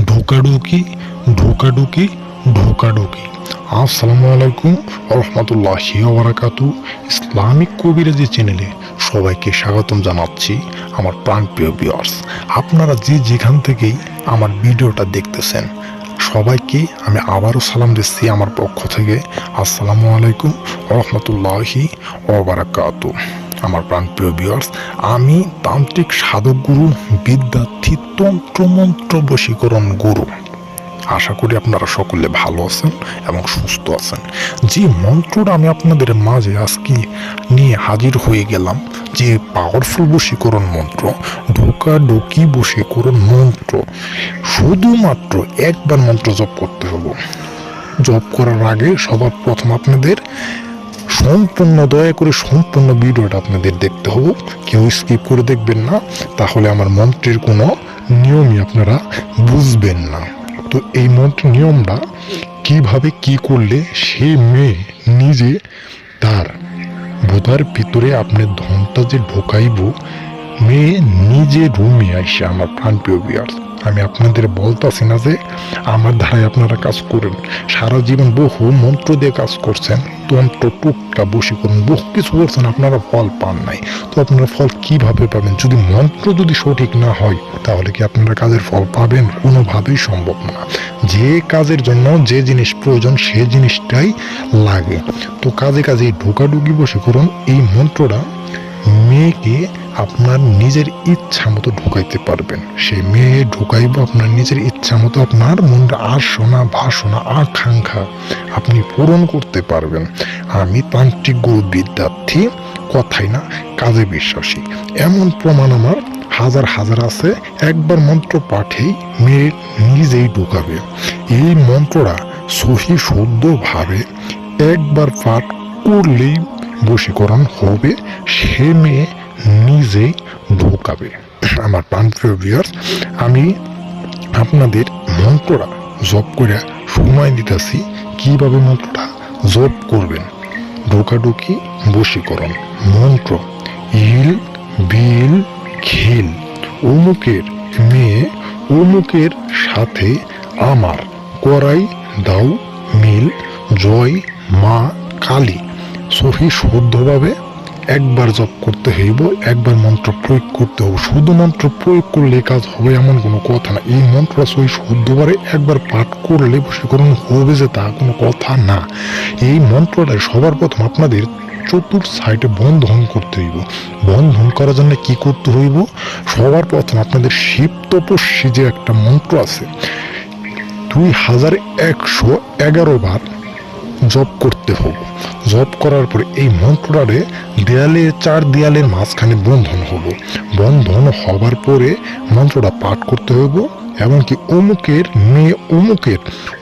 ঢোকাঢুকি ঢোকাঢুকি ঢোকাঢুকি। আসসালামু আলাইকুম রহমতুল্লাহি ওয়া বারাকাতুহু। ইসলামিক কবিরাজি চ্যানেলে সবাইকে স্বাগতম জানাচ্ছি। আমার প্রাণপ্রিয় ভিউয়ার্স, আপনারা যে যেখান থেকেই আমার ভিডিওটা দেখতেছেন, সবাইকে আমি আবারও সালাম দিচ্ছি আমার পক্ষ থেকে। আসসালামু আলাইকুম রহমতুল্লাহি ওয়া বারাকাতুহু। আমার প্রাণপ্রিয় ভিউয়ার্স, আমি তান্ত্রিক সাধক গুরু, বিদ্যার্থী, তন্ত্রমন্ত্র বশীকরণ গুরু। আশা করি আপনারা সকলে ভালো আছেন এবং সুস্থ আছেন। যে মন্ত্রটা আমি আপনাদের মাঝে আজকে নিয়ে হাজির হয়ে গেলাম, যে পাওয়ারফুল বশীকরণ মন্ত্র, ঢোকাঢুকি বশীকরণ মন্ত্র, শুধুমাত্র একবার মন্ত্র জপ করতে হবে। জপ করার আগে সবার প্রথম আপনাদের দয়া করে সম্পূর্ণ ভিডিওটা আপনাদের দেখতে হবে। কেউ স্কিপ করে দেখবেন না, তাহলে আমার মন্ত্রের কোনো নিয়মই আপনারা বুঝবেন না। তো এই মন্ত্রের নিয়মটা কিভাবে কি করলে সে মেয়ে নিজে তার বোধার ভিতরে আপনার ধনটা যে ঢোকাইব, মেয়ে নিজে রুমে আসে। আমার প্রাণপ্রিয় ভিউয়ার্স, আমি আপনাদের বলতাছি না যে আমার ধারায় আপনারা কাজ করেন। সারা জীবন বহু মন্ত্র দিয়ে কাজ করছেন, তন্ত্র টুকটা বশীকরণ বহু কিছু করছেন, আপনারা ফল পান নাই। তো আপনারা ফল কিভাবে পাবেন? যদি মন্ত্র যদি সঠিক না হয়, তাহলে কি আপনারা কাজের ফল পাবেন? কোনোভাবেই সম্ভব না। যে কাজের জন্য যে জিনিস প্রয়োজন সে জিনিসটাই লাগে। তো কাজে কাজে ঢোকাঢুকি বশীকরণ এই মন্ত্রটা মেয়েকে আপনার নিজের ইচ্ছা মতো ঢুকাইতে পারবেন। সেই মেয়ে ঢুকাইব আপনার নিজের ইচ্ছা মতো। আপনার মনের আসনা বাসনা আকাঙ্ক্ষা আপনি পূরণ করতে পারবেন। আমি তান্ত্রিক গুরু, বিদ্যার্থী, কথাই না কাজে বিশ্বাসী। এমন প্রমাণ আমার হাজার হাজার আছে। একবার মন্ত্র পাঠেই মেয়ে নিজেই ঢুকাবে। এই মন্ত্রটা সহি শুদ্ধভাবে একবার পাঠ করলেই বশীকরণ হবে, সে মেয়ে নিজেই ঢোকাবে। আমার প্রাণপ্রিয় ভিউয়ার্স, আমি আপনাদের মন্ত্রটা জপ করে সময় দিতেছি কিভাবে মন্ত্রটা জপ করবেন। ঢোকাঢুকি বশীকরণ মন্ত্র: ইল বিল খিল, অমুকের মেয়ে অমুকের সাথে আমার করাই দাও মিল, জয় মা কালী। সহি শুদ্ধভাবে একবার জপ করতে হইব, একবার মন্ত্র প্রয়োগ করতে হবে। শুধু মন্ত্র প্রয়োগ করলে কাজ হবে এমন কোনো কথা না। এই মন্ত্রটা সহি শুদ্ধভাবে একবার পাঠ করলে বশীকরণ হবে যে তা কোনো কথা না। এই মন্ত্রটা সবার প্রথম আপনাদের চতুর সাইডে বন্ধন করতে হইব। বন্ধন করার জন্য কি করতে হইব? সবার প্রথম আপনাদের শিব তপস্বী যে একটা মন্ত্র আছে, 2111 বার জপ করতে হবে। জপ করার পরে এই মন্ত্রটারে চার দেয়ালের মাঝখানে বন্ধন হবো। বন্ধন হবার পরে মন্ত্রটা পাঠ করতে হবে। এমনকি অমুকের মেয়ে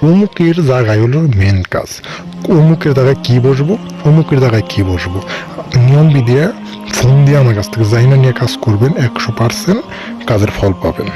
অমুকের জায়গায় হলো মেন কাজ। অমুকের জায়গায় কি বসবো, অমুকের জায়গায় কি বসবো, নিয়ম বিধিয়া ফোন দিয়ে আমার কাছ থেকে জাইনা নিয়ে কাজ করবেন। 100% কাজের ফল পাবেন।